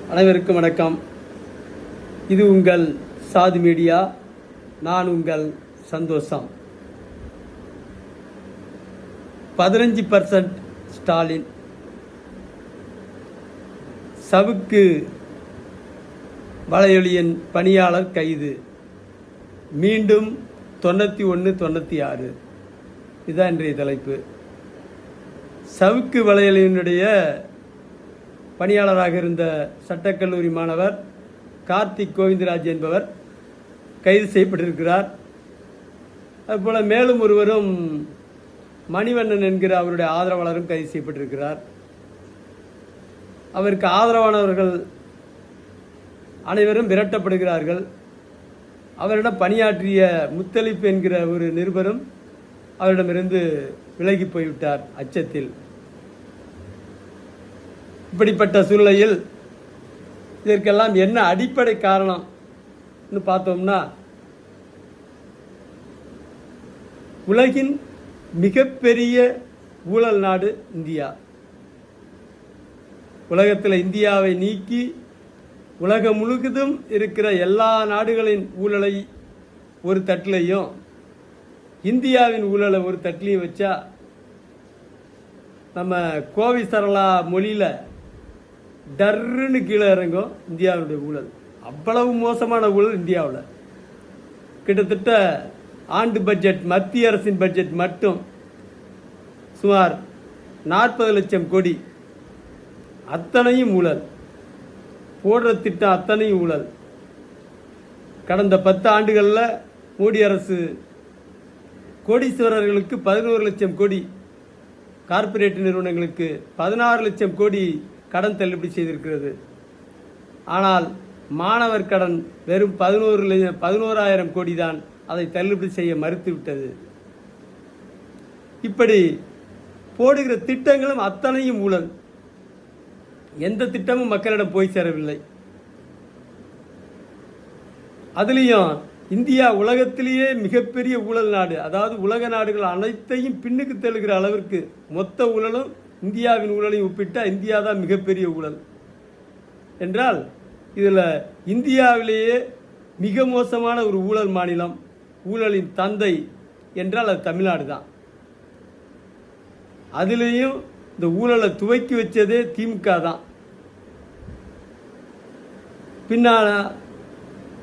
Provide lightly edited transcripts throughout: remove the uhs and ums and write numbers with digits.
அனைவருக்கும் வணக்கம். இது உங்கள் சாது மீடியா. நான் உங்கள் சந்தோஷம். 15% ஸ்டாலின் சவுக்கு வலையொலியின் பணியாளர் கைது. மீண்டும் 91-96. இதுதான் இன்றைய தலைப்பு. சவுக்கு வலையொலியினுடைய பணியாளராக இருந்த சட்டக்கல்லூரி மாணவர் கார்த்திக் கோவிந்தராஜ் என்பவர் கைது செய்யப்பட்டிருக்கிறார். அதுபோல் மேலும் ஒருவரும் மணிவண்ணன் என்கிற அவருடைய ஆதரவாளரும் கைது செய்யப்பட்டிருக்கிறார். அவருக்கு ஆதரவானவர்கள் அனைவரும் விரட்டப்படுகிறார்கள். அவரிடம் பணியாற்றிய முத்தலிப் என்கிற ஒரு நிருபரும் அவரிடமிருந்து விலகி போய்விட்டார் அச்சத்தில். இப்படிப்பட்ட சூழ்நிலையில் இதற்கெல்லாம் என்ன அடிப்படை காரணம்னு பார்த்தோம்னா, உலகின் மிகப்பெரிய ஊழல் நாடு இந்தியா. உலகத்தில் இந்தியாவை நீக்கி உலகம் முழுவதும் இருக்கிற எல்லா நாடுகளின் ஊழலை ஒரு தட்டிலையும் இந்தியாவின் ஊழலை ஒரு தட்டிலையும் வச்சா நம்ம கோவி சரளா மொழியில் டர்ன்னு கீழே இறங்கும் இந்தியாவுடைய ஊழல். அவ்வளவு மோசமான ஊழல் இந்தியாவில். கிட்டத்தட்ட ஆண்டு பட்ஜெட், மத்திய அரசின் பட்ஜெட் மட்டும் சுமார் 40 லட்சம் கோடி. அத்தனையும் ஊழல். போடுற திட்டம் அத்தனையும் ஊழல். கடந்த 10 ஆண்டுகளில் மோடி அரசு கோடீஸ்வரர்களுக்கு 11 லட்சம் கோடி, கார்ப்பரேட் நிறுவனங்களுக்கு 16 லட்சம் கோடி கடன் தள்ளுபடி செய்திருக்கிறது. ஆனால் மாணவர் கடன் வெறும் 11,000 கோடி தான். அதை தள்ளுபடி செய்ய மறுத்துவிட்டது. இப்படி போடுகிற திட்டங்களும் அத்தனையும் ஊழல். எந்த திட்டமும் மக்களிடம் போய் சேரவில்லை. அதுலேயும் இந்தியா உலகத்திலேயே மிகப்பெரிய ஊழல் நாடு. அதாவது உலக நாடுகள் அனைத்தையும் பின்னுக்கு தள்ளுகிற அளவிற்கு மொத்த ஊழலும் இந்தியாவின் ஊழலையும் ஒப்பிட்டா இந்தியா தான் மிகப்பெரிய ஊழல் என்றால், இதில் இந்தியாவிலேயே மிக மோசமான ஒரு ஊழல் மாநிலம், ஊழலின் தந்தை என்றால் அது தமிழ்நாடு தான். அதுலேயும் இந்த ஊழலை துவக்கி வச்சதே திமுக தான். பின்னால்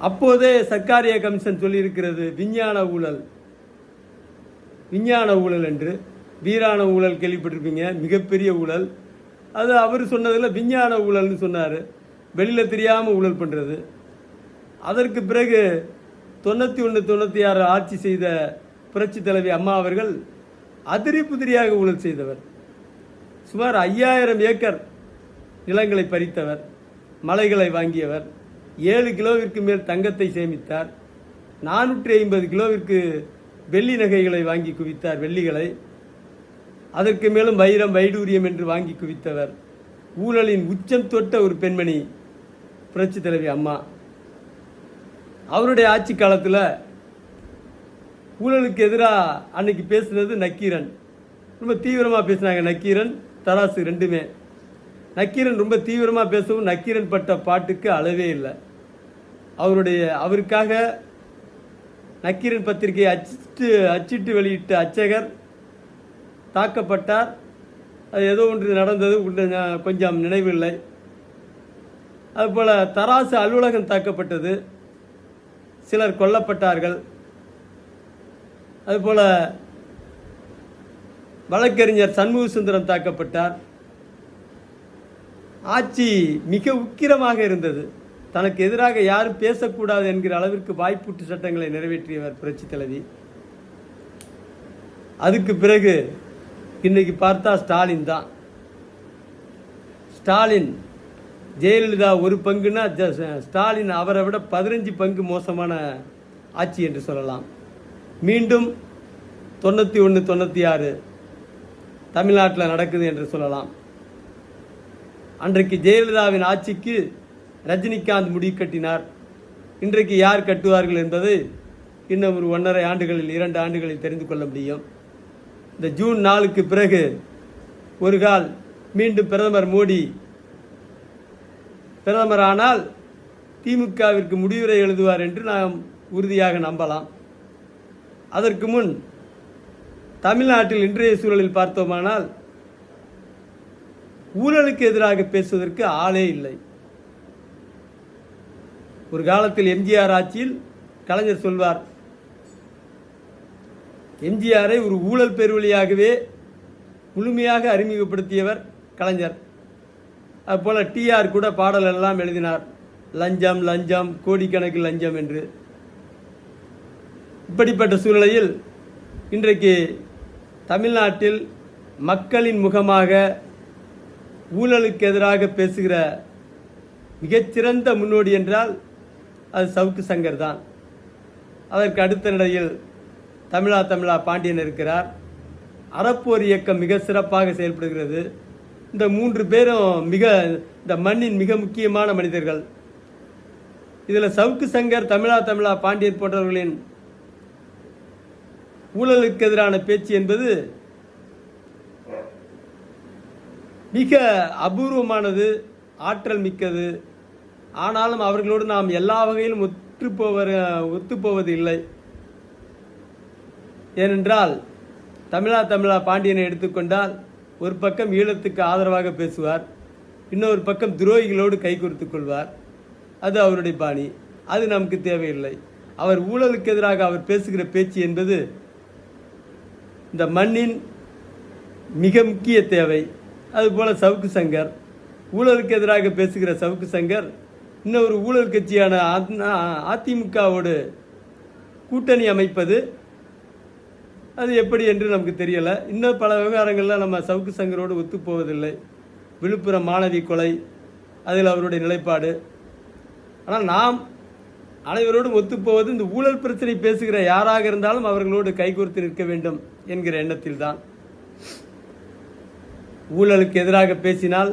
அப்போதே சர்க்காரிய கமிஷன் சொல்லியிருக்கிறது விஞ்ஞான ஊழல் என்று. வீராண ஊழல் கேள்விப்பட்டிருப்பீங்க, மிகப்பெரிய ஊழல். அது அவர் சொன்னதில் விஞ்ஞான ஊழல்னு சொன்னார். வெளியில் தெரியாமல் ஊழல் பண்ணுறது. அதற்கு பிறகு 91-96 ஆட்சி செய்த புரட்சி தலைவி அம்மா அவர்கள் அதிரி புதிரியாக ஊழல் செய்தவர். சுமார் 5000 ஏக்கர் நிலங்களை பறித்தவர், மலைகளை வாங்கியவர், 7 கிலோவிற்கு மேல் தங்கத்தை சேமித்தார், 450 கிலோவிற்கு வெள்ளி நகைகளை வாங்கி குவித்தார், வெள்ளிகளை. அதற்கு மேலும் வைரம், வைடூரியம் என்று வாங்கி குவித்தவர். ஊழலின் உச்சம் தொட்ட ஒரு பெண்மணி புரட்சி தலைவி அம்மா. அவருடைய ஆட்சி காலத்தில் ஊழலுக்கு எதிராக அன்னைக்கு பேசுனது நக்கீரன். ரொம்ப தீவிரமாக பேசினாங்க. நக்கீரன், தராசு ரெண்டுமே. நக்கீரன் ரொம்ப தீவிரமாக பேசவும் நக்கீரன் பட்ட பாட்டுக்கு அளவே இல்லை. அவருக்காக நக்கீரன் பத்திரிகையை அச்சிட்டு வெளியிட்ட அச்சகர் தாக்கப்பட்டார். அது ஏதோ ஒன்று நடந்தது, கொஞ்சம் நினைவில்லை. அதுபோல் தராசு அலுவலகம் தாக்கப்பட்டது, சிலர் கொல்லப்பட்டார்கள். அதுபோல் வழக்கறிஞர் சண்முக சுந்தரம் தாக்கப்பட்டார். ஆட்சி மிக உக்கிரமாக இருந்தது. தனக்கு எதிராக யாரும் பேசக்கூடாது என்கிற அளவிற்கு வாய்ப்பூட்டு சட்டங்களை நிறைவேற்றியவர் புரட்சி தலைவி. அதுக்கு பிறகு இன்னைக்கு பார்த்தா ஸ்டாலின் தான். ஸ்டாலின், ஜெயலலிதா ஒரு பங்குன்னா ஸ்டாலின் அவரை விட 15 பங்கு மோசமான ஆட்சி என்று சொல்லலாம். மீண்டும் 91-96 தமிழ்நாட்டில் நடக்குது என்று சொல்லலாம். அன்றைக்கு ஜெயலலிதாவின் ஆட்சிக்கு ரஜினிகாந்த் முடிவு கட்டினார். இன்றைக்கு யார் கட்டுவார்கள் என்பது இன்னும் ஒரு 1.5 ஆண்டுகளில் 2 ஆண்டுகளில் தெரிந்து கொள்ள முடியும். இந்த ஜூன் 4க்கு பிறகு ஒரு கால் மீண்டும் பிரதமர் மோடி பிரதமரானால் திமுகவிற்கு முடிவுரை எழுதுவார் என்று நாம் உறுதியாக நம்பலாம். அதற்கு முன் தமிழ்நாட்டில் இன்றைய சூழலில் பார்த்தோமானால் ஊழலுக்கு எதிராக பேசுவதற்கு ஆளே இல்லை. ஒரு காலத்தில் எம்ஜிஆர் ஆட்சியில் கலைஞர் சொல்வார், எம்ஜிஆரை ஒரு ஊழல் பெருவழியாகவே முழுமையாக அறிமுகப்படுத்தியவர் கலைஞர். அதுபோல் டிஆர் கூட பாடல் எல்லாம் எழுதினார், லஞ்சம் லஞ்சம் கோடிக்கணக்கில் லஞ்சம் என்று. இப்படிப்பட்ட சூழ்நிலையில் இன்றைக்கு தமிழ்நாட்டில் மக்களின் முகமாக ஊழலுக்கு எதிராக பேசுகிற மிகச்சிறந்த முன்னோடி என்றால் அது சவுக்கு சங்கர் தான். அதற்கு அடுத்த நிலையில் தமிழா பாண்டியன் இருக்கிறார். அறப்போர் இயக்கம் மிக சிறப்பாக செயல்படுகிறது. இந்த 3 பேரும் இந்த மண்ணின் மிக முக்கியமான மனிதர்கள். இதில் சவுக்கு சங்கர், தமிழா பாண்டியன் போன்றவர்களின் ஊழலுக்கு எதிரான பேச்சு என்பது மிக அபூர்வமானது, ஆற்றல் மிக்கது. ஆனாலும் அவர்களோடு நாம் எல்லா வகையிலும் ஒத்துப்போவது இல்லை. ஏனென்றால் தமிழா பாண்டியனை எடுத்துக்கொண்டால் ஒரு பக்கம் ஈழத்துக்கு ஆதரவாக பேசுவார், இன்னொரு பக்கம் துரோகிகளோடு கைகோர்த்து கொள்வார். அது அவருடைய பாணி. அது நமக்கு தேவையில்லை. அவர் ஊழலுக்கு எதிராக அவர் பேசுகிற பேச்சு என்பது இந்த மண்ணின் மிக முக்கிய தேவை. அதுபோல் சவுக்கு சங்கர், ஊழலுக்கு எதிராக பேசுகிற சவுக்கு சங்கர் இன்னொரு ஊழல் கட்சியான அதிமுகவோடு கூட்டணி அமைப்பது அது எப்படி என்று நமக்கு தெரியலை. இன்னும் பல விவகாரங்களில் நம்ம சவுக்கு சங்கரோடு ஒத்துப்போவதில்லை. விழுப்புரம் மாணவி கொலை, அதில் அவருடைய நிலைப்பாடு. ஆனால் நாம் அனைவரோடும் ஒத்துப்போவது இந்த ஊழல் பிரச்சனை பேசுகிற யாராக இருந்தாலும் அவர்களோடு கைகோர்த்து நிற்க வேண்டும் என்கிற எண்ணத்தில் தான். ஊழலுக்கு எதிராக பேசினால்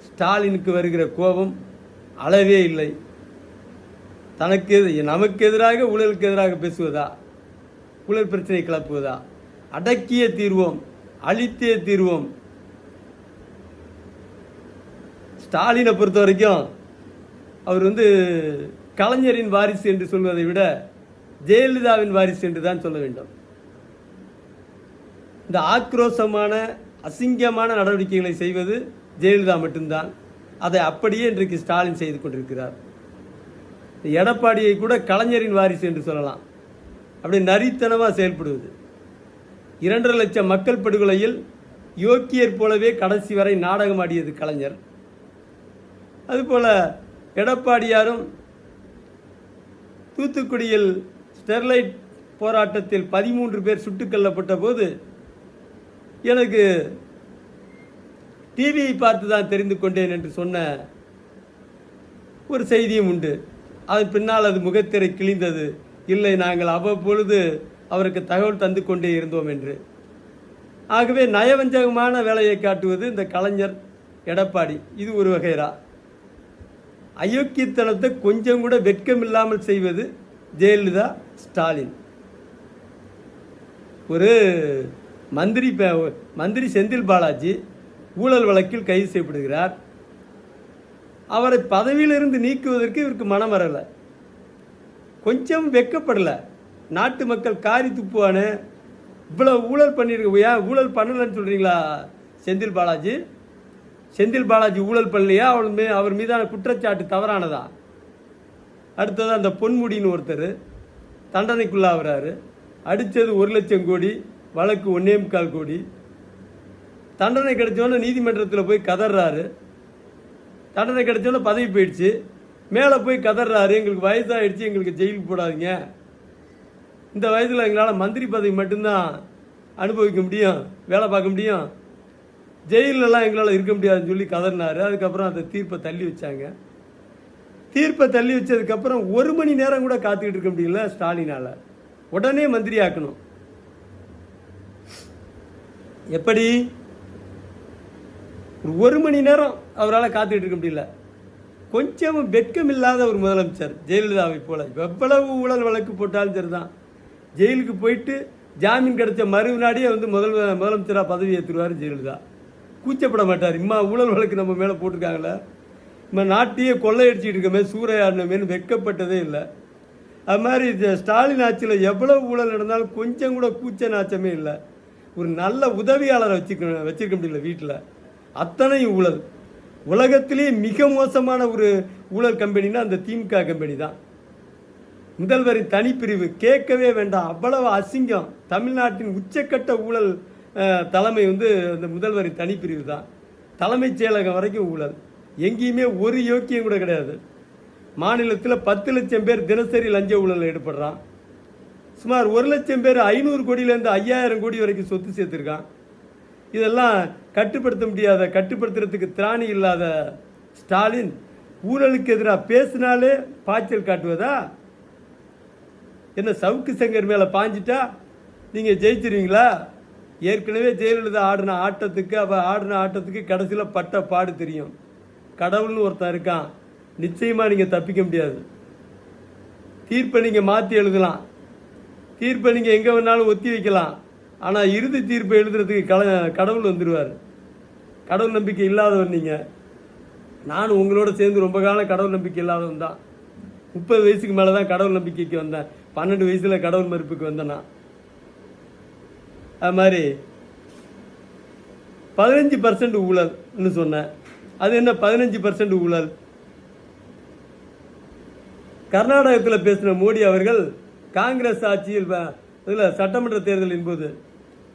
ஸ்டாலினுக்கு வருகிற கோபம் அளவே இல்லை. நமக்கு எதிராக ஊழலுக்கு எதிராக பேசுவதா, ஊழல் பிரச்சனை கிளப்புவதா? அடக்கிய தீர்வோம், அழித்தே தீர்வோம். ஸ்டாலினை பொறுத்த வரைக்கும் அவர் கலைஞரின் வாரிசு என்று சொல்வதை விட ஜெயலலிதாவின் வாரிசு என்று தான் சொல்ல வேண்டும். இந்த ஆக்ரோஷமான அசிங்கமான நடவடிக்கைகளை செய்வது ஜெயலலிதா மட்டும்தான். அதை அப்படியே இன்றைக்கு ஸ்டாலின் செய்து கொண்டிருக்கிறார். எடப்பாடியை கூட கலைஞரின் வாரிசு என்று சொல்லலாம். அப்படி நரித்தனமாக செயல்படுவது. 2.5 லட்சம் மக்கள் படுகொலையில் யோக்கியர் போலவே கடைசி வரை நாடகம் ஆடியது கலைஞர். அதுபோல எடப்பாடியாரும் தூத்துக்குடியில் ஸ்டெர்லைட் போராட்டத்தில் 13 பேர் சுட்டுக் கொல்லப்பட்ட போது எனக்கு டிவியை பார்த்து தான் தெரிந்து கொண்டேன் என்று சொன்ன ஒரு செய்தியும் உண்டு. அது பின்னால் அது முகத்திரை கிழிந்தது. இல்லை, நாங்கள் அவ்வப்பொழுது அவருக்கு தகவல் தந்து கொண்டே இருந்தோம் என்று. ஆகவே நயவஞ்சகமான வேலையை காட்டுவது இந்த கலைஞர், எடப்பாடி. இது ஒரு வகைரா. அயோக்கியத்தனத்தை கொஞ்சம் கூட வெட்கமில்லாமல் செய்வது ஜெயலலிதா, ஸ்டாலின். ஒரு மந்திரி செந்தில் பாலாஜி ஊழல் வழக்கில் கைது செய்யப்படுகிறார். அவரை பதவியிலிருந்து நீக்குவதற்கு இவருக்கு மனம் வரலை, கொஞ்சம் வெட்கப்படலை. நாட்டு மக்கள் காரி துப்புவானே, இவ்வளோ ஊழல் பண்ணியிருக்க, ஏன் ஊழல் பண்ணலன்னு சொல்கிறீங்களா? செந்தில் பாலாஜி ஊழல் பண்ணலையா? அவர் மீதான குற்றச்சாட்டு தவறானதா? அடுத்தது அந்த பொன்முடின்னு ஒருத்தர் தண்டனைக்குள்ளாகிறாரு. அடித்தது 1 லட்சம் கோடி, வழக்கு 1.25 கோடி. தண்டனை கிடைச்சோன்னு நீதிமன்றத்தில் போய் கதறாரு. தண்டனை கிடைச்சோன்னு பதவி போயிடுச்சு. மேலே போய் கதறாரு, எங்களுக்கு வயசாகிடுச்சு, எங்களுக்கு ஜெயிலுக்கு போடாதீங்க, இந்த வயதில் எங்களால் மந்திரி பதவி மட்டும்தான் அனுபவிக்க முடியும், வேலை பார்க்க முடியும், ஜெயிலெலாம் எங்களால் இருக்க முடியாதுன்னு சொல்லி கதறினார். அதுக்கப்புறம் அந்த தீர்ப்பை தள்ளி வச்சாங்க. தீர்ப்பை தள்ளி வச்சதுக்கப்புறம் 1 மணி நேரம் கூட காத்துக்கிட்டு இருக்க முடியல ஸ்டாலினால். உடனே மந்திரி ஆக்கணும். எப்படி? 1 மணி நேரம் அவரால் காத்துக்கிட்டு இருக்க முடியல. கொஞ்சம் வெட்கம் இல்லாத ஒரு முதலமைச்சர் ஜெயலலிதாவை போல. எவ்வளவு ஊழல் வழக்கு போட்டாலும் சரிதான், ஜெயிலுக்கு போயிட்டு ஜாமீன் கிடைச்ச மறுநாடியே முதலமைச்சராக பதவி ஏற்றுருவார் ஜெயலலிதா. கூச்சப்பட மாட்டார். இம்மா ஊழல் வழக்கு நம்ம மேலே போட்டிருக்காங்களே, நம்ம நாட்டையே கொள்ளையடிச்சிட்டு இருக்கமே சூறையாடணுமேனு வெட்கப்பட்டதே இல்லை. அது மாதிரி ஸ்டாலின் ஆட்சியில் எவ்வளோ ஊழல் நடந்தாலும் கொஞ்சம் கூட கூச்ச நாச்சமே இல்லை. ஒரு நல்ல உதவியாளரை வச்சிருக்க முடியல வீட்டில், அத்தனையும் ஊழல். உலகத்திலேயே மிக மோசமான ஒரு ஊழல் கம்பெனினா அந்த திமுக கம்பெனி தான். முதல்வரின் தனிப்பிரிவு கேட்கவே வேண்டாம், அவ்வளவு அசிங்கம். தமிழ்நாட்டின் உச்சக்கட்ட ஊழல் தலைமை அந்த முதல்வரின் தனிப்பிரிவு தான். தலைமைச் செயலகம் வரைக்கும் ஊழல், எங்கேயுமே ஒரு யோக்கியம் கூட கிடையாது. மாநிலத்தில் 10 லட்சம் பேர் தினசரி லஞ்ச ஊழலில் ஈடுபடுறான். சுமார் 1 லட்சம் பேர் 500 கோடியிலேருந்து 5000 கோடி வரைக்கும் சொத்து சேர்த்துருக்கான். இதெல்லாம் கட்டுப்படுத்துறதுக்கு திராணி இல்லாத ஸ்டாலின் ஊழலுக்கு எதிராக பேசினாலே பாய்ச்சல் காட்டுவதா? என்ன சவுக்கு சங்கர் மேலே பாஞ்சிட்டா நீங்கள் ஜெயிச்சிருவீங்களா? ஏற்கனவே ஜெயலலிதா ஆடின ஆட்டத்துக்கு கடைசியில் பட்ட பாடு தெரியும். கடவுள்னு ஒருத்தன் இருக்கான், நிச்சயமாக நீங்கள் தப்பிக்க முடியாது. தீர்ப்பை நீங்கள் மாற்றி எழுதலாம், தீர்ப்பை நீங்கள் எங்கே வேணாலும் ஒத்தி வைக்கலாம். ஆனால் இறுதி தீர்ப்பை எழுதுறதுக்கு கடவுள் வந்துடுவார். கடவுள் நம்பிக்கை இல்லாதவன் நீங்கள். நானும் உங்களோட சேர்ந்து ரொம்ப காலம் கடவுள் நம்பிக்கை இல்லாதவன் தான். 30 வயசுக்கு மேலே தான் கடவுள் நம்பிக்கைக்கு வந்தேன். 12 வயசில் கடவுள் மறுப்புக்கு வந்தேன்னா. அது மாதிரி 15% ஊழல்னு சொன்னேன். அது என்ன 15% ஊழல்? கர்நாடகத்தில் பேசின மோடி அவர்கள் காங்கிரஸ் ஆட்சியில் இதில் சட்டமன்ற தேர்தலின் போது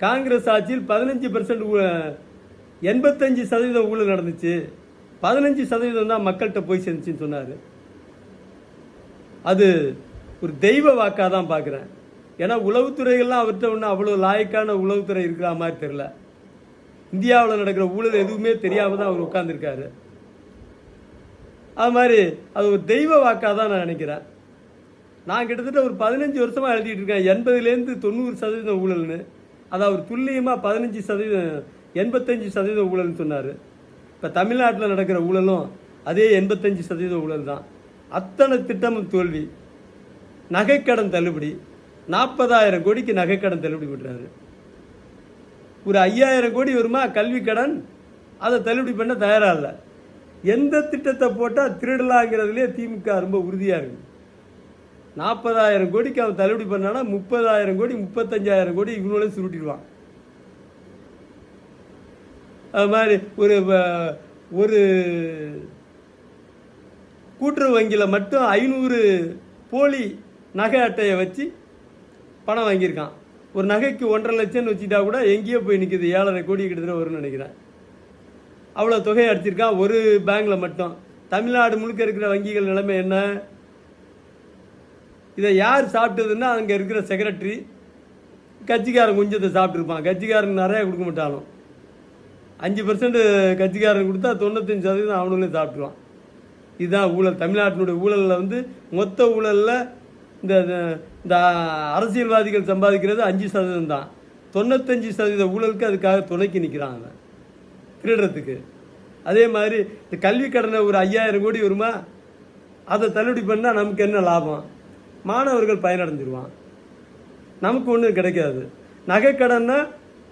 காங்கிரஸ் ஆட்சியில் 15% 85% ஊழல் நடந்துச்சு, 15% தான் மக்கள்கிட்ட போய் சேர்ந்துச்சின்னு சொன்னார். அது ஒரு தெய்வ வாக்காக தான் பார்க்குறேன். ஏன்னா உளவுத்துறைகள்லாம் அவர்கிட்ட ஒன்றும் அவ்வளோ லாயக்கான உளவுத்துறை இருக்கிற மாதிரி தெரியல. இந்தியாவில் நடக்கிற ஊழல் எதுவுமே தெரியாமல் தான் அவர் உட்கார்ந்துருக்காரு. அது மாதிரி அது ஒரு தெய்வ வாக்காக தான் நான் நினைக்கிறேன். நான் கிட்டத்தட்ட ஒரு 15 வருஷமாக எழுதிட்டு இருக்கேன் 80லேருந்து 90% ஊழல்னு. அது அவர் துல்லியமாக 15% 85% ஊழல்னு சொன்னார். இப்போ தமிழ்நாட்டில் நடக்கிற ஊழலும் அதே 85% ஊழல் தான். அத்தனை திட்டமும் தோல்வி. நகைக்கடன் தள்ளுபடி 40,000 கோடிக்கு நகைக்கடன் தள்ளுபடி பண்ணுறாரு. ஒரு 5000 கோடி வருமா கல்வி கடன், அதை தள்ளுபடி பண்ண தயாராக இல்லை. எந்த திட்டத்தை போட்டால் திருடலாங்கிறதுலே திமுக ரொம்ப உறுதியாக இருக்குது. 40,000 கோடிக்கு அவன் தள்ளுபடி பண்ணானா 30,000 கோடி 35,000 கோடி இவங்களே சுருட்டிடுவான். அது மாதிரி ஒரு கூட்டுறவு வங்கியில் மட்டும் 500 போலி நகை அட்டையை வச்சு பணம் வாங்கியிருக்கான். ஒரு நகைக்கு 1.5 லட்சம்னு வச்சுட்டா கூட எங்கேயோ போய் நிற்குது. 7,500 கோடி கிட்டத்தட்ட வரும்னு நினைக்கிறேன். அவ்வளோ தொகையை அடிச்சிருக்கான் ஒரு பேங்கில் மட்டும். தமிழ்நாடு முழுக்க இருக்கிற வங்கிகள் நிலைமை என்ன? இதை யார் சாப்பிட்டதுன்னா அங்கே இருக்கிற செக்ரட்டரி, கட்சிக்காரன் கொஞ்சத்தை சாப்பிட்ருப்பான். கட்சிக்காரன் நிறையா கொடுக்க மாட்டாலும் 5% கட்சிக்காரன் கொடுத்தா 95% அவனுங்களே சாப்பிட்ருவான். இதுதான் ஊழல். தமிழ்நாட்டினுடைய ஊழலில் மொத்த ஊழலில் இந்த அரசியல்வாதிகள் சம்பாதிக்கிறது 5% தான். 95% ஊழலுக்கு அதுக்காக துணைக்கு நிற்கிறாங்க திருடுறதுக்கு. அதே மாதிரி இந்த கல்வி கடனை ஒரு 5000 கோடி வருமா, அதை தள்ளுபடி பண்ணால் நமக்கு என்ன லாபம்? மாணவர்கள் பயனடைஞ்சிருவான், நமக்கு ஒன்றும் கிடைக்காது. நகைக்கடன்னா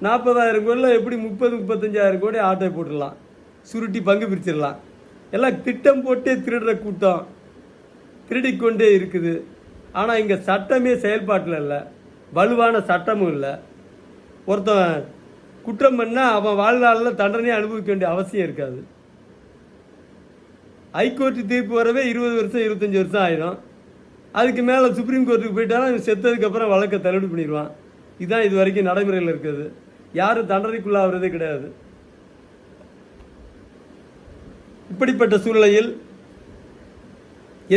40,000 கோடியில் எப்படி 30-35,000 கோடி ஆட்டோ போட்டுடலாம், சுருட்டி பங்கு பிரிச்சிடலாம். எல்லாம் திட்டம் போட்டே திருடுற கூட்டம் திருடிக்கொண்டே இருக்குது. ஆனால் இங்கே சட்டமே செயல்பாட்டில் இல்லை, வலுவான சட்டமும் இல்லை. ஒருத்தன் குற்றம் பண்ணால் அவன் வாழ்நாளில் தண்டனையை அனுபவிக்க வேண்டிய அவசியம் இருக்காது. ஹைகோர்ட்டு தீர்ப்பு வரவே 20 வருஷம் 25 வருஷம் ஆயிடும். அதுக்கு மேலே சுப்ரீம் கோர்ட்டுக்கு போயிட்டாலும் செத்ததுக்கப்புறம் வழக்கை தள்ளுபடி பண்ணிடுவான். இதுதான் இது வரைக்கும் நடைமுறையில் இருக்குது. யாரும் தண்டனைக்குள்ளாகிறதே கிடையாது. இப்படிப்பட்ட சூழ்நிலையில்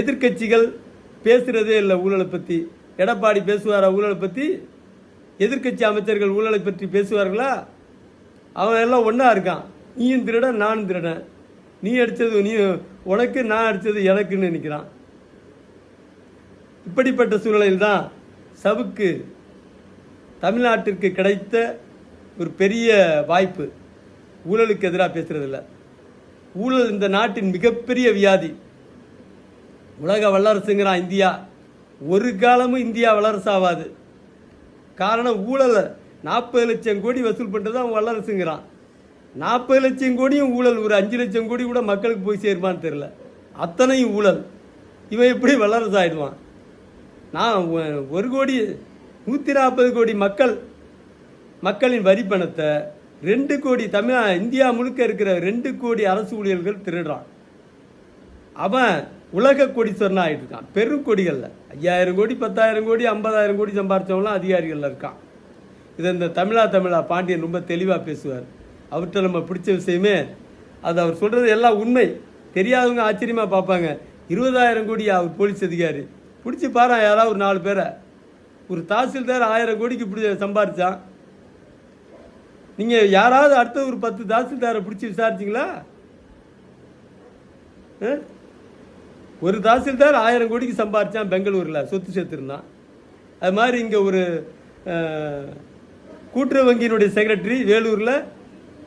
எதிர்க்கட்சிகள் பேசுகிறதே இல்லை ஊழலை பற்றி. எடப்பாடி பேசுவாரா ஊழலை பற்றி? எதிர்க்கட்சி அமைச்சர்கள் ஊழலை பற்றி பேசுவார்களா? அவன் எல்லாம் ஒன்றா இருக்கான். நீயும் திருடன் நானும் திருடன், நீ அடித்தது நீ உனக்கு, நான் அடித்தது எனக்குன்னு நினைக்கிறான். இப்படிப்பட்ட சூழ்நிலையில் தான் சவுக்கு தமிழ்நாட்டிற்கு கிடைத்த ஒரு பெரிய வாய்ப்பு. ஊழலுக்கு எதிராக பேசுறதில்ல. ஊழல் இந்த நாட்டின் மிகப்பெரிய வியாதி. உலக வல்லரசுங்கிறான் இந்தியா. ஒரு காலமும் இந்தியா வல்லரசு ஆகாது. காரணம் ஊழலை 40 லட்சம் கோடி வசூல் பண்ணுறது அவன் வல்லரசுங்கிறான். 40 லட்சம் கோடியும் ஊழல். ஒரு 5 லட்சம் கோடி கூட மக்களுக்கு போய் சேருமான்னு தெரியல. அத்தனையும் ஊழல். இவன் எப்படி வல்லரசு ஆயிடுவான்? நான் 1,140 கோடி மக்களின் வரி பணத்தை 2 கோடி இந்தியா முழுக்க இருக்கிற 2 கோடி அரசு ஊழியர்கள் திருடுறான். அவன் உலக கோடீஸ்வரனா ஆகிட்டு இருக்கான். பெரும் கொடிகளில் 5,000 கோடி 10,000 கோடி 50,000 கோடி சம்பாரிச்சவங்களாம் அதிகாரிகளில் இருக்கான். இதை இந்த தமிழா பாண்டியன் ரொம்ப தெளிவாக பேசுவார். அவர்கிட்ட நம்ம பிடிச்ச விஷயமே அது. அவர் சொல்கிறது எல்லாம் உண்மை. தெரியாதவங்க ஆச்சரியமாக பார்ப்பாங்க. 20,000 கோடி அவர் போலீஸ் அதிகாரி பிடிச்சி பாரு. யாராவது ஒரு 4 பேரை, ஒரு தாசில்தார் 1000 கோடிக்கு பிடிச்ச சம்பாரிச்சான். நீங்கள் யாராவது அடுத்த ஒரு 10 தாசில்தாரை பிடிச்சி விசாரிச்சிங்களா? ஒரு தாசில்தார் 1000 கோடிக்கு சம்பாரிச்சான் பெங்களூரில், சொத்து சேர்த்துருந்தான். அது மாதிரி இங்கே ஒரு கூட்டுறவு வங்கியினுடைய செக்ரட்டரி வேலூரில்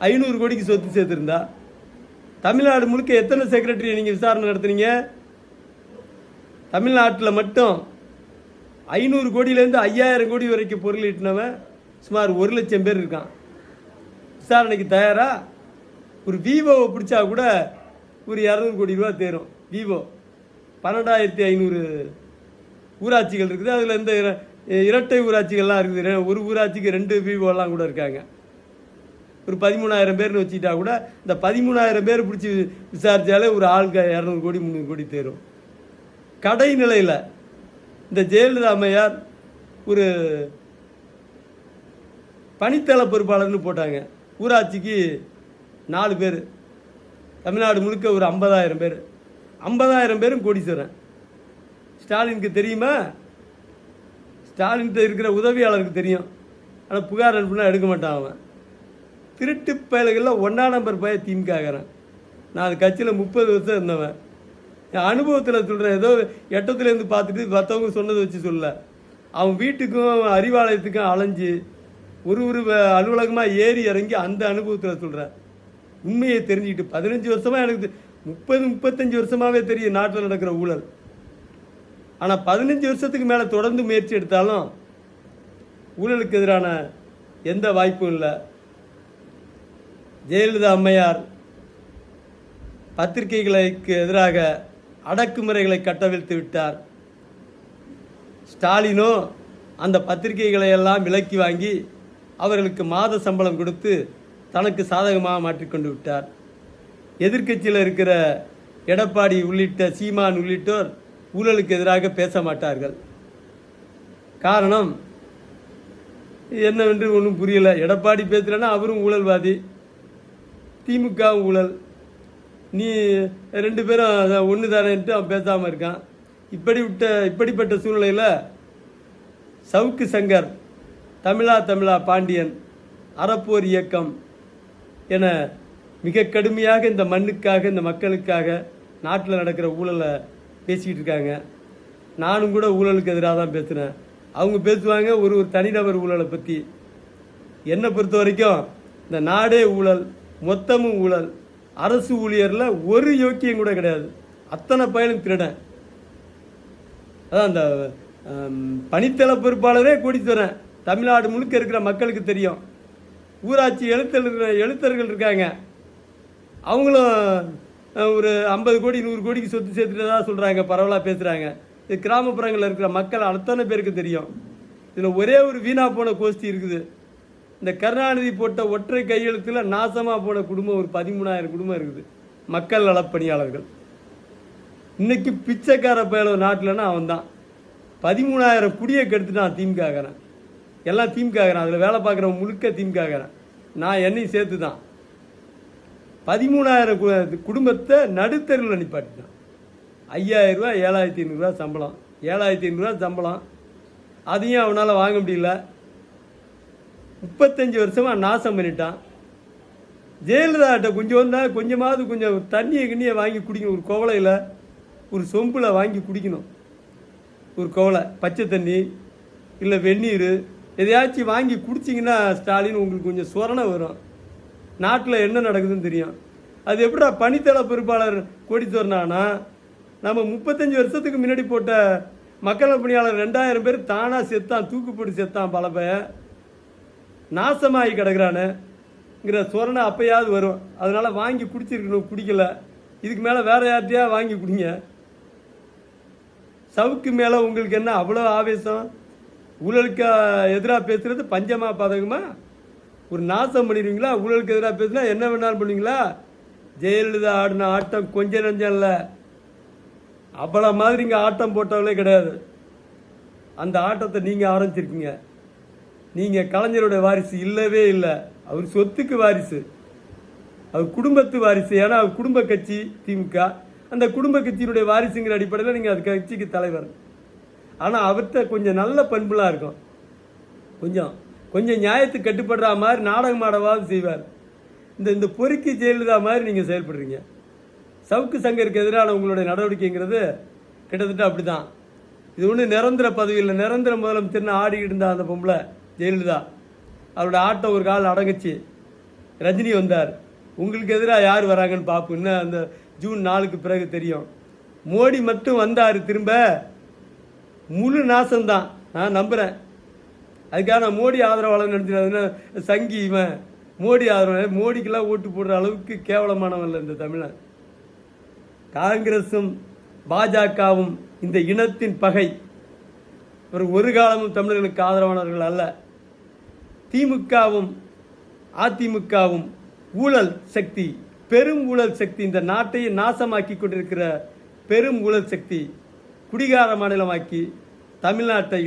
500 கோடிக்கு சொத்து சேர்த்துருந்தா. தமிழ்நாடு முழுக்க எத்தனை செக்ரட்டரி நீங்கள் விசாரணை நடத்துனீங்க? தமிழ்நாட்டில் மட்டும் 500 கோடியிலேருந்து 5,000 கோடி வரைக்கும் பொருள் ஈட்டினவன் சுமார் 1,00,000 பேர் இருக்கான். விசாரணைக்கு தயாரா? ஒரு விவோவை பிடிச்சா கூட ஒரு 200 கோடி ரூபா தேரும். விவோ 12,500 ஊராட்சிகள் இருக்குது. அதில் இந்த இரட்டை ஊராட்சிகள்லாம் இருக்குது. ஒரு ஊராட்சிக்கு 2 விவோலாம் கூட இருக்காங்க. ஒரு 13,000 பேர்னு வச்சுக்கிட்டா கூட இந்த 13,000 பேர் பிடிச்சி விசாரித்தாலே ஒரு ஆளுக்கு 200 கோடி 300 கோடி தேரும். கடைநிலையில் இந்த ஜெயலலிதா அம்மையார் ஒரு பணித்தள பொறுப்பாளர்னு போட்டாங்க. ஊராட்சிக்கு 4 பேர், தமிழ்நாடு முழுக்க ஒரு 50,000 பேர். 50,000 பேரும் கோடீஸ்வரன். ஸ்டாலினுக்கு தெரியுமா? ஸ்டாலின் இருக்கிற உதவியாளருக்கு தெரியும். ஆனால் புகார் அனுப்புனா எடுக்க மாட்டான். அவன் திருட்டு பயல்களில் 1ஆம் நம்பர் பய திமுகங்கிறேன். நான் அது கட்சியில் 30 வருஷம் இருந்தவன். என் அனுபவத்தில் சொல்கிறேன். ஏதோ எட்டத்துலேருந்து பார்த்துட்டு மற்றவங்க சொன்னதை வச்சு சொல்ல. அவன் வீட்டுக்கும் அறிவாலயத்துக்கும் அலைஞ்சு ஒரு அலுவலகமாக ஏறி இறங்கி அந்த அனுபவத்தில் சொல்கிறேன். உண்மையை தெரிஞ்சுக்கிட்டு 15 வருஷமாக எனக்கு 30-35 வருஷமாகவே தெரியும் நாட்டில் நடக்கிற ஊழல். ஆனால் 15 வருஷத்துக்கு மேலே தொடர்ந்து முயற்சி எடுத்தாலும் ஊழலுக்கு எதிரான எந்த வாய்ப்பும் இல்லை. ஜெயலலிதா அம்மையார் பத்திரிகைகளுக்கு எதிராக அடக்குமுறைகளை கட்டவிழ்த்து விட்டார். ஸ்டாலினோ அந்த பத்திரிகைகளை எல்லாம் விலக்கி வாங்கி அவர்களுக்கு மாத சம்பளம் கொடுத்து தனக்கு சாதகமாக மாற்றிக்கொண்டு விட்டார். எதிர்க்கட்சியில் இருக்கிற எடப்பாடி உள்ளிட்ட சீமான் உள்ளிட்டோர் ஊழலுக்கு எதிராக பேச மாட்டார்கள். காரணம் என்னவென்று ஒன்றும் புரியல. எடப்பாடி பேசுகிறேன்னா அவரும் ஊழல்வாதி, திமுகவும் ஊழல். நீ 2 பேரும் ஒன்று தானேன்ட்டு அவன் பேசாமல் இருக்கான். இப்படிப்பட்ட சூழ்நிலையில் சவுக்கு சங்கர், தமிழா பாண்டியன், அறப்போர் இயக்கம் என மிக கடுமையாக இந்த மண்ணுக்காக இந்த மக்களுக்காக நாட்டில் நடக்கிற ஊழலை பேசிக்கிட்டு இருக்காங்க. நானும் கூட ஊழலுக்கு எதிராக தான் பேசுகிறேன். அவங்க பேசுவாங்க ஒரு தனிநபர் ஊழலை பற்றி. என்னை பொறுத்த வரைக்கும் இந்த நாடே ஊழல், மொத்தமும் ஊழல். அரசு ஊழியரில் ஒரு யோக்கியம் கூட கிடையாது. அத்தனை பயனும் திருடன். அதான் அந்த பணித்தள பொறுப்பாளரே கோடீஸ்வரன். தமிழ்நாடு முழுக்க இருக்கிற மக்களுக்கு தெரியும். ஊராட்சி எழுத்தர்கள் இருக்காங்க. அவங்களும் ஒரு 50 கோடி 100 கோடிக்கு சொத்து சேர்த்துட்டதா சொல்கிறாங்க, பரவலாக பேசுகிறாங்க. இது கிராமப்புறங்களில் இருக்கிற மக்கள் அத்தனை பேருக்கு தெரியும். இதில் ஒரே ஒரு வீணா போன கோஷ்டி இருக்குது. இந்த கருணாநிதி போட்ட ஒற்றை கையெழுத்தில் நாசமாக போன குடும்பம் ஒரு 13,000 குடும்பம் இருக்குது. மக்கள் நலப்பணியாளர்கள். இன்னைக்கு பிச்சைக்கார பயலோ நாட்டில்னா அவன் தான் 13,000 குடியை கெடுத்துட்டான். திமுகங்கிறேன், எல்லாம் திமுகங்கிறேன். அதில் வேலை பார்க்குறவன் முழுக்க திமுகங்கிறேன். நான் என்னையும் சேர்த்து தான் 13,000 குடும்பத்தை நடுத்தருவில் நிப்பாட்டிட்டான். 5,000 ரூபா 7,500 ரூபா சம்பளம். 7,500 ரூபா சம்பளம். அதையும் அவனால் வாங்க முடியல. 35 வருஷமாக நாசம் பண்ணிட்டான். ஜெயலலிதாட்ட கொஞ்சமாவது தண்ணியை வாங்கி குடிக்கணும். ஒரு குவளையில் ஒரு சொம்பில் வாங்கி குடிக்கணும். ஒரு குவளை பச்சை தண்ணி இல்லை வெந்நீர் எதையாச்சும் வாங்கி குடிச்சிங்கன்னா ஸ்டாலின் உங்களுக்கு கொஞ்சம் சொரணை வரும். நாட்டில் என்ன நடக்குதுன்னு தெரியும். அது எப்படா பணித்தள பொறுப்பாளர் கோடீஸ்வரனானா? நம்ம 35 வருஷத்துக்கு முன்னாடி போட்ட மக்கள் பணியாளர் 2,000 பேர் தானாக செத்தான், தூக்கு போட்டு செத்தான். பல பேர் நாசமாகி கிடக்குறானுங்கிற சொரணை அப்பயாவது வரும். அதனால் வாங்கி குடிச்சிருக்கணும். குடிக்கலை. இதுக்கு மேலே வேற யார்ட்டையா வாங்கி கொடுங்க. சவுக்கு மேலே உங்களுக்கு என்ன அவ்வளோ ஆவேசம்? ஊழலுக்கு எதிராக பேசுறது பஞ்சமா பாதகமா? ஒரு நாசம் பண்ணிடுவீங்களா? ஊழலுக்கு எதிராக பேசுனா என்ன வேணாலும் பண்ணுவீங்களா? ஜெயலலிதா ஆடின ஆட்டம் கொஞ்சம் நஞ்சம் இல்லை. அவ்வளோ மாதிரி இங்கே ஆட்டம் போட்டவங்களே கிடையாது. அந்த ஆட்டத்தை நீங்கள் ஆரம்பிச்சிருக்கீங்க. நீங்கள் கலைஞருடைய வாரிசு இல்லவே இல்லை. அவர் சொத்துக்கு வாரிசு, அவர் குடும்பத்து வாரிசு. ஏன்னா அவர் குடும்ப கட்சி திமுக. அந்த குடும்ப கட்சியினுடைய வாரிசுங்கிற அடிப்படையில் நீங்கள் அது கட்சிக்கு தலைவர். ஆனால் அவர்கிட்ட கொஞ்சம் நல்ல பண்புலாம் இருக்கும். கொஞ்சம் நியாயத்துக்கு கட்டுப்படுற மாதிரி நாடகம் ஆடவாது செய்வார். இந்த பொறுக்கி ஜெயலலிதா மாதிரி நீங்கள் செயல்படுறீங்க. சவுக்கு சங்கருக்கு எதிரான உங்களுடைய நடவடிக்கைங்கிறது கிட்டத்தட்ட அப்படி தான். இது ஒன்றும் நிரந்தர பதவியில் நிரந்தர முதலமைச்சர்னு ஆடிக்கிட்டு இருந்தா அந்த பொம்பளை ஜெயலலிதா. அவரோட ஆட்டம் ஒரு காலம் அடங்குச்சு. ரஜினி வந்தார். உங்களுக்கு எதிராக யார் வராங்கன்னு பார்ப்போம். இன்னும் அந்த ஜூன் 4க்கு பிறகு தெரியும். மோடி மட்டும் வந்தார், திரும்ப முழு நாசம்தான். நான் நம்புகிறேன். அதுக்காக நான் மோடி ஆதரவாளர் நினச்சிருந்தேன். சங்கி இவன் மோடி ஆதரவாளர். மோடிக்கெல்லாம் ஓட்டு போடுற அளவுக்கு கேவலமானவன் இல்லை இந்த தமிழன். காங்கிரஸும் பாஜகவும் இந்த இனத்தின் பகை. ஒரு காலமும் தமிழர்களுக்கு ஆதரவானவர்கள் அல்ல. திமுகவும் அதிமுகவும் ஊழல் சக்தி, பெரும் ஊழல் சக்தி. இந்த நாட்டையே நாசமாக்கி கொண்டிருக்கிற பெரும் ஊழல் சக்தி. குடிகார மாநிலமாக்கி தமிழ்நாட்டை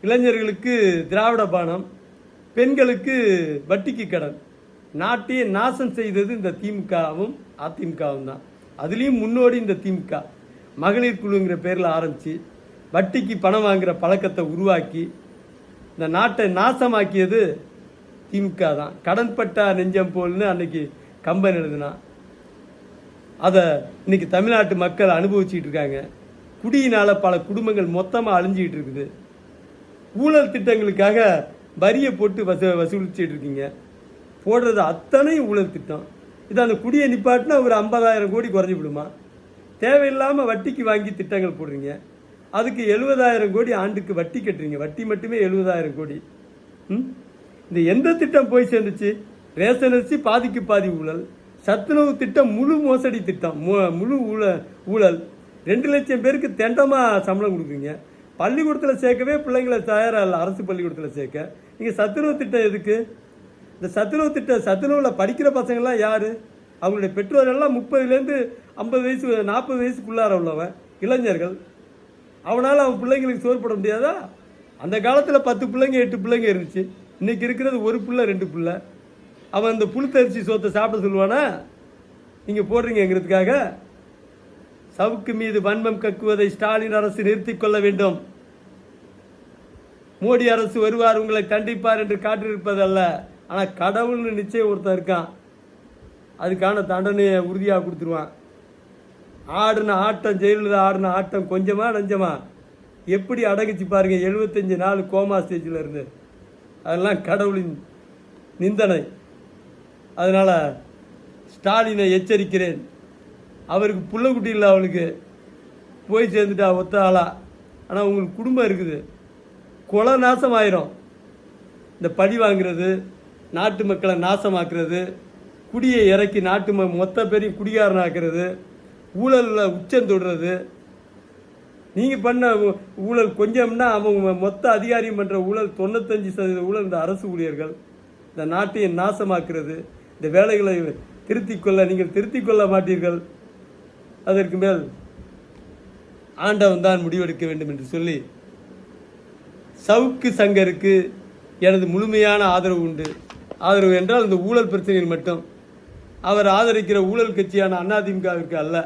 இளைஞர்களுக்கு திராவிட பானம், பெண்களுக்கு வட்டிக்கு கடன், நாட்டையே நாசம் செய்தது இந்த திமுகவும் அதிமுகவும் தான். அதுலேயும் முன்னோடி இந்த திமுக. மகளிர் குழுங்கிற பேரில் ஆரம்பித்து வட்டிக்கு பணம் வாங்குகிற பழக்கத்தை உருவாக்கி இந்த நாட்டை நாசமாக்கியது திமுக தான். கடன்பட்டா நெஞ்சம் போல்னு அன்னைக்கு கம்பன் எழுதுனா. அதை இன்னைக்கு தமிழ்நாட்டு மக்கள் அனுபவிச்சுட்டு இருக்காங்க. குடியினால் பல குடும்பங்கள் மொத்தமாக அழிஞ்சிக்கிட்டு இருக்குது. ஊழல் திட்டங்களுக்காக வரியை போட்டு வசூலிச்சுட்டு இருக்கீங்க. போடுறது அத்தனை ஊழல் திட்டம். இது அந்த குடியை நிப்பாட்டினா ஒரு 50,000 கோடி குறைஞ்சி விடுமா? தேவையில்லாமல் வட்டிக்கு வாங்கி திட்டங்கள் போடுறீங்க. அதுக்கு 70,000 கோடி ஆண்டுக்கு வட்டி கட்டுறீங்க. வட்டி மட்டுமே 70,000 கோடி. இந்த எந்த திட்டம் போய் சேர்ந்துச்சு? ரேஷன் அரிசி பாதிக்கு பாதி ஊழல், சத்துணவு திட்டம் முழு மோசடி திட்டம், முழு ஊழல். 2 லட்சம் பேருக்கு தெண்டமாக சம்பளம் கொடுக்குறீங்க. பள்ளிக்கூடத்தில் சேர்க்கவே பிள்ளைங்களை தயாராக இல்லை. அரசு பள்ளிக்கூடத்தில் சேர்க்க நீங்கள் சத்துணவு திட்டம் எதுக்கு? இந்த சத்துணவு திட்டம், சத்துணவில் படிக்கிற பசங்கள்லாம் யார்? அவங்களுடைய பெற்றோர்கள்லாம் 30லேருந்து 50 வயசு 40 வயசுக்குள்ளார உள்ளவன் இளைஞர்கள். அவனால் அவன் பிள்ளைங்களுக்கு சோறு போட முடியாதா? அந்த காலத்தில் 10 பிள்ளைங்க 8 பிள்ளைங்க இருந்துச்சு. இன்றைக்கி இருக்கிறது 1 பிள்ளை 2 பிள்ளை. அவன் இந்த புழுத்தரிசி சோத்தை சாப்பிட சொல்லுவானா? நீங்கள் போடுறீங்கிறதுக்காக. சவுக்கு மீது வன்மம் கக்குவதை ஸ்டாலின் அரசு நிறுத்திக் கொள்ள வேண்டும். மோடி அரசு வருவார், உங்களை தண்டிப்பார் என்று காட்டியிருப்பதல்ல. ஆனால் கடவுள்னு நிச்சயம் ஒருத்தன் இருக்கான். அதுக்கான தண்டனையை உறுதியாக கொடுத்துருவான். ஆடின ஆட்டம், ஜெயலலிதா ஆடின ஆட்டம் கொஞ்சமா நஞ்சமா? எப்படி அடங்கிச்சு பாருங்க. 75 நாள் கோமா ஸ்டேஜில் இருந்து. அதெல்லாம் கடவுளின் நிந்தனை. அதனால் ஸ்டாலினை எச்சரிக்கிறேன். அவருக்கு புள்ளக்குட்டி இல்லை, அவளுக்கு போய் சேர்ந்துட்டா ஒத்த ஆளா. ஆனால் உங்களுக்கு குடும்பம் இருக்குது. கொலை நாசம் ஆயிரும். இந்த பழி வாங்கிறது, நாட்டு மக்களை நாசமாக்குறது, குடியை இறக்கி நாட்டு மொத்த பேரையும் குடிகாரனாக்குறது, ஊழலில் உச்சம் தொடுறது. நீங்கள் பண்ண ஊழல் கொஞ்சம்னா அவங்க மொத்த அதிகாரியும் பண்ணுற ஊழல் 95% ஊழல் இந்த அரசு ஊழியர்கள். இந்த நாட்டையை நாசமாக்குறது. இந்த வேலைகளை திருத்திக்கொள்ள நீங்கள் திருத்திக்கொள்ள மாட்டீர்கள். அதற்கு மேல் ஆண்டவன் தான் முடிவெடுக்க வேண்டும் என்று சொல்லி சவுக்கு சங்கருக்கு எனது முழுமையான ஆதரவு உண்டு. ஆதரவு என்றால் இந்த ஊழல் பிரச்சனையில் மட்டும். அவர் ஆதரிக்கிற ஊழல் கட்சியான அதிமுகவிற்கு அல்ல.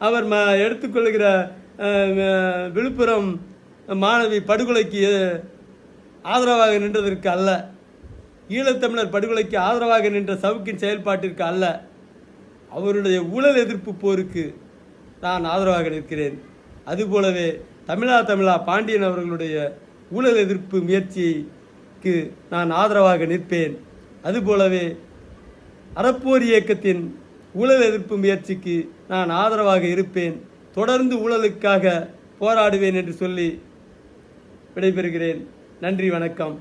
அவர் எடுத்துக்கொள்கிற விழுப்புரம் மாணவி படுகொலைக்கு ஆதரவாக நின்றதற்கு அல்ல. ஈழத்தமிழர் படுகொலைக்கு ஆதரவாக நின்ற சவுக்கின் செயல்பாட்டிற்கு அல்ல. அவருடைய ஊழல் எதிர்ப்பு போருக்கு நான் ஆதரவாக நிற்கிறேன். அதுபோலவே தமிழா பாண்டியன் அவர்களுடைய ஊழல் எதிர்ப்பு முயற்சிக்கு நான் ஆதரவாக நிற்பேன். அதுபோலவே அறப்போர் இயக்கத்தின் ஊழல் எதிர்ப்பு முயற்சிக்கு நான் ஆதரவாக இருப்பேன். தொடர்ந்து ஊழலுக்காக போராடுவேன் என்று சொல்லி விடைபெறுகிறேன். நன்றி, வணக்கம்.